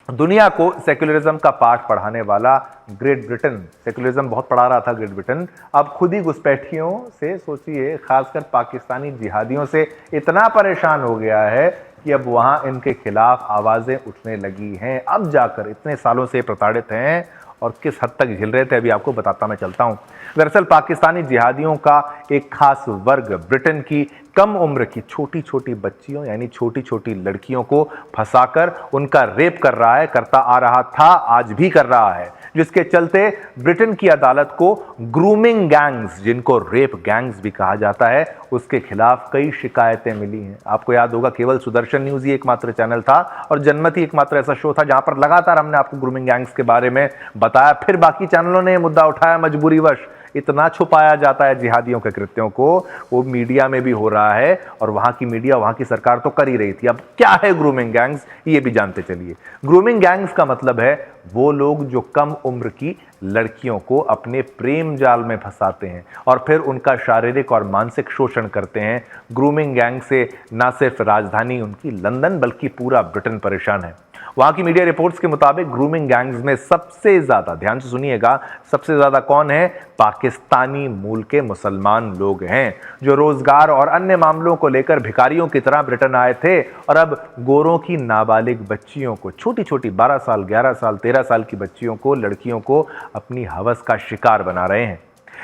दुनिया को सेक्युलरिज्म का पाठ पढ़ाने वाला ग्रेट ब्रिटेन, सेक्युलरिज्म बहुत पढ़ा रहा था ग्रेट ब्रिटेन, अब खुद ही घुसपैठियों से, सोचिए खासकर पाकिस्तानी जिहादियों से इतना परेशान हो गया है कि अब वहां इनके खिलाफ आवाजें उठने लगी हैं। अब जाकर, इतने सालों से प्रताड़ित हैं और किस हद तक झेल रहे थे अभी आपको बताता मैं चलता हूं। दरअसल पाकिस्तानी जिहादियों का एक खास वर्ग ब्रिटेन की कम उम्र की छोटी छोटी बच्चियों यानी छोटी छोटी लड़कियों को फंसाकर उनका रेप कर रहा है, करता आ रहा था, आज भी कर रहा है, जिसके चलते ब्रिटेन की अदालत को ग्रूमिंग गैंग्स, जिनको रेप गैंग्स भी कहा जाता है, उसके खिलाफ कई शिकायतें मिली हैं। आपको याद होगा केवल सुदर्शन न्यूज ही एकमात्र चैनल था और जनमत ही एकमात्र ऐसा शो था जहां पर लगातार हमने आपको ग्रूमिंग गैंग्स के बारे में बताया। फिर बाकी चैनलों ने मुद्दा उठाया मजबूरीवश। इतना छुपाया जाता है जिहादियों के कृत्यों को, वो मीडिया में भी हो रहा है और वहां की मीडिया, वहां की सरकार तो कर ही रही थी। अब क्या है ग्रूमिंग गैंग्स, ये भी जानते चलिए। ग्रूमिंग गैंग्स का मतलब है वो लोग जो कम उम्र की लड़कियों को अपने प्रेम जाल में फंसाते हैं और फिर उनका शारीरिक और मानसिक शोषण करते हैं। ग्रूमिंग गैंग से ना सिर्फ राजधानी उनकी लंदन बल्कि पूरा ब्रिटेन परेशान है। वहां की मीडिया रिपोर्ट्स के मुताबिक ग्रूमिंग गैंग्स में सबसे ज्यादा, ध्यान से सुनिएगा, सबसे ज्यादा कौन है? पाकिस्तानी मूल के मुसलमान लोग हैं जो रोजगार और अन्य मामलों को लेकर भिखारियों की तरह ब्रिटेन आए थे और अब गोरों की नाबालिग बच्चियों को, छोटी छोटी 12 साल, 11 साल, 13 साल की बच्चियों को, लड़कियों को अपनी हवस का शिकार बना रहे हैं।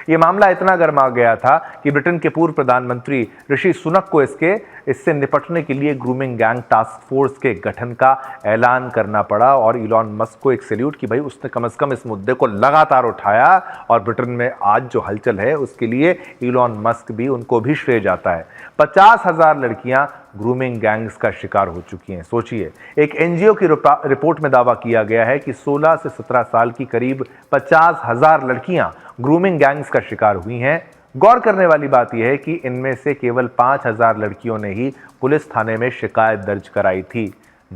यह मामला इतना गर्मा गया था कि ब्रिटेन के पूर्व प्रधानमंत्री ऋषि सुनक को इससे निपटने के लिए ग्रूमिंग गैंग टास्क फोर्स के गठन का ऐलान करना पड़ा और इलॉन मस्क को एक सैल्यूट कि भाई उसने कम से कम इस मुद्दे को लगातार उठाया और ब्रिटेन में आज जो हलचल है उसके लिए इलॉन मस्क भी, उनको भी श्रेय जाता है। 50,000 लड़कियां ग्रूमिंग गैंग्स का शिकार हो चुकी हैं। सोचिए, एक एनजीओ की रिपोर्ट में दावा किया गया है कि 16 से 17 साल की करीब 50,000 लड़कियां ग्रूमिंग गैंग्स का शिकार हुई हैं। गौर करने वाली बात यह है कि इनमें से केवल 5,000 लड़कियों ने ही पुलिस थाने में शिकायत दर्ज कराई थी।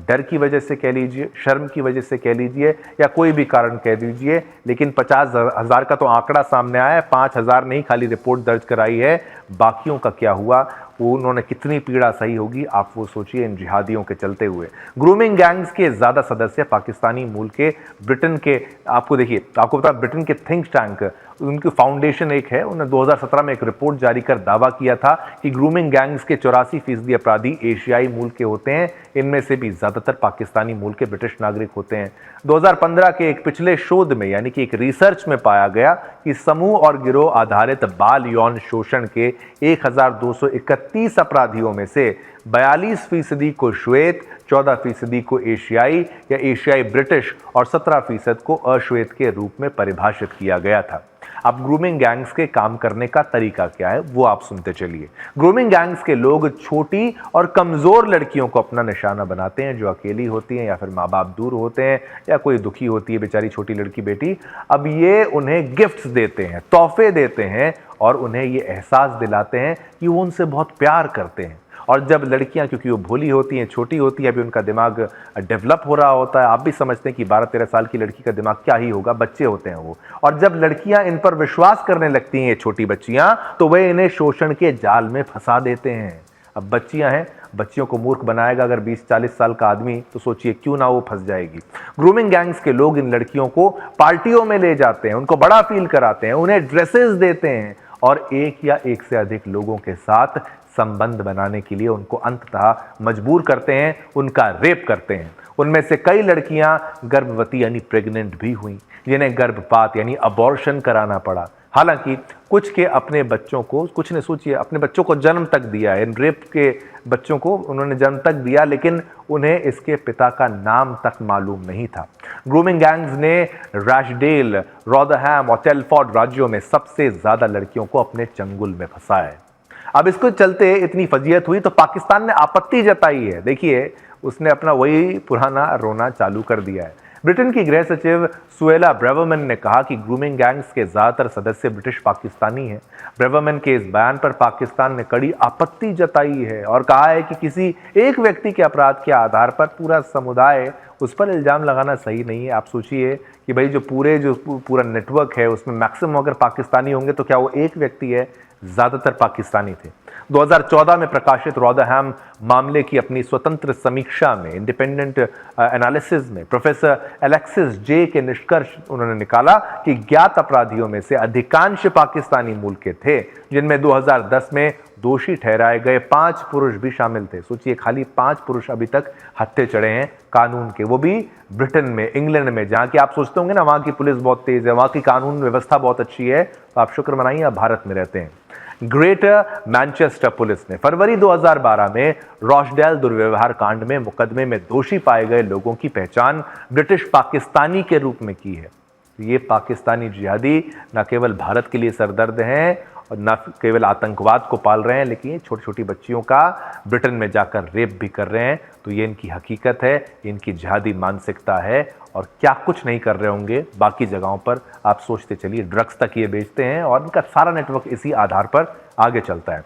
डर की वजह से कह लीजिए, शर्म की वजह से कह लीजिए, या कोई भी कारण कह दीजिए, लेकिन 50,000 का तो आंकड़ा सामने आया है। 5,000 ने ही खाली रिपोर्ट दर्ज कराई है। बाकियों का क्या हुआ, वो उन्होंने कितनी पीड़ा सही होगी, आप वो सोचिए इन जिहादियों के चलते हुए। ग्रूमिंग गैंग्स के ज्यादा सदस्य पाकिस्तानी मूल के ब्रिटेन के, आपको देखिए, आपको पता ब्रिटेन के थिंक टैंक, उनकी फाउंडेशन एक है, उन्होंने 2017 में एक रिपोर्ट जारी कर दावा किया था कि ग्रूमिंग गैंग्स के 84% अपराधी एशियाई मूल के होते हैं। इनमें से भी ज्यादातर पाकिस्तानी मूल के ब्रिटिश नागरिक होते हैं। 2015 के एक पिछले शोध में, यानी कि एक रिसर्च में पाया गया कि समूह और गिरोह आधारित बाल यौन शोषण के 1231 अपराधियों में से 42% को श्वेत, 14% को एशियाई या एशियाई ब्रिटिश और 17% को अश्वेत के रूप में परिभाषित किया गया था। अब ग्रूमिंग गैंग्स के काम करने का तरीका क्या है वो आप सुनते चलिए। ग्रूमिंग गैंग्स के लोग छोटी और कमजोर लड़कियों को अपना निशाना बनाते हैं, जो अकेली होती हैं या फिर माँ बाप दूर होते हैं या कोई दुखी होती है बेचारी छोटी लड़की बेटी। अब ये उन्हें गिफ्ट्स देते हैं, तोहफे देते हैं और उन्हें ये एहसास दिलाते हैं कि वो उनसे बहुत प्यार करते हैं। और जब लड़कियां, क्योंकि वो भोली होती हैं, छोटी होती है, अभी उनका दिमाग डेवलप हो रहा होता है, आप भी समझते हैं कि 12-13 साल की लड़की का दिमाग क्या ही होगा, बच्चे होते हैं वो, और जब लड़कियां इन पर विश्वास करने लगती हैं, ये छोटी बच्चियां, तो वे इन्हें शोषण के जाल में फंसा देते हैं। अब बच्चियां हैं, बच्चियों को मूर्ख बनाएगा अगर 20-40 साल का आदमी, तो सोचिए क्यों ना वो फंस जाएगी। ग्रूमिंग गैंग्स के लोग इन लड़कियों को पार्टियों में ले जाते हैं, उनको बड़ा फील कराते हैं, उन्हें ड्रेसेस देते हैं और एक या एक से अधिक लोगों के साथ संबंध बनाने के लिए उनको अंततः मजबूर करते हैं, उनका रेप करते हैं। उनमें से कई लड़कियां गर्भवती यानी प्रेग्नेंट भी हुई, जिन्हें गर्भपात यानी अबॉर्शन कराना पड़ा। हालांकि कुछ के अपने बच्चों को, कुछ ने सोचिए अपने बच्चों को जन्म तक दिया है, इन रेप के बच्चों को उन्होंने जन्म तक दिया, लेकिन उन्हें इसके पिता का नाम तक मालूम नहीं था। ग्रूमिंग गैंग्स ने रैशडेल, रॉदरहैम और टेलफोर्ड राज्यों में सबसे ज्यादा लड़कियों को अपने चंगुल में फंसाया है। अब इसको चलते इतनी फजीयत हुई तो पाकिस्तान ने आपत्ति जताई है। देखिए, उसने अपना वही पुराना रोना चालू कर दिया है। ब्रिटेन की गृह सचिव सुएला ब्रेवरमैन ने कहा कि ग्रूमिंग गैंग्स के ज्यादातर सदस्य ब्रिटिश पाकिस्तानी हैं। ब्रेवरमैन के इस बयान पर पाकिस्तान ने कड़ी आपत्ति जताई है और कहा है कि किसी एक व्यक्ति के अपराध के आधार पर पूरा समुदाय उस पर इल्जाम लगाना सही नहीं है। आप सोचिए कि भाई जो पूरा नेटवर्क है उसमें मैक्सिमम अगर पाकिस्तानी होंगे तो क्या वो एक व्यक्ति है? ज्यादातर पाकिस्तानी थे। 2014 में प्रकाशित रॉदरहैम मामले की अपनी स्वतंत्र समीक्षा में, इंडिपेंडेंट एनालिसिस में, प्रोफेसर एलेक्सिस जे के निष्कर्ष उन्होंने निकाला कि ज्ञात अपराधियों में से अधिकांश पाकिस्तानी मूल के थे, जिनमें 2010 में दोषी ठहराए गए 5 पुरुष भी शामिल थे। सोचिए, खाली 5 पुरुष अभी तक हत्थे चढ़े हैं कानून के, वो भी ब्रिटेन में, इंग्लैंड में, जहां की आप सोचते होंगे ना वहां की पुलिस बहुत तेज है, वहां की कानून व्यवस्था बहुत अच्छी है, तो आप शुक्र मनाइए आप भारत में रहते हैं। ग्रेटर मैनचेस्टर पुलिस ने फरवरी 2012 में रॉचडेल दुर्व्यवहार कांड में मुकदमे में दोषी पाए गए लोगों की पहचान ब्रिटिश पाकिस्तानी के रूप में की है। ये पाकिस्तानी जिहादी न केवल भारत के लिए सरदर्द हैं और न केवल आतंकवाद को पाल रहे हैं, लेकिन ये छोटी छोटी बच्चियों का ब्रिटेन में जाकर रेप भी कर रहे हैं। तो ये इनकी हकीकत है, इनकी जिहादी मानसिकता है, और क्या कुछ नहीं कर रहे होंगे बाकी जगहों पर, आप सोचते चलिए। ड्रग्स तक ये बेचते हैं और इनका सारा नेटवर्क इसी आधार पर आगे चलता है।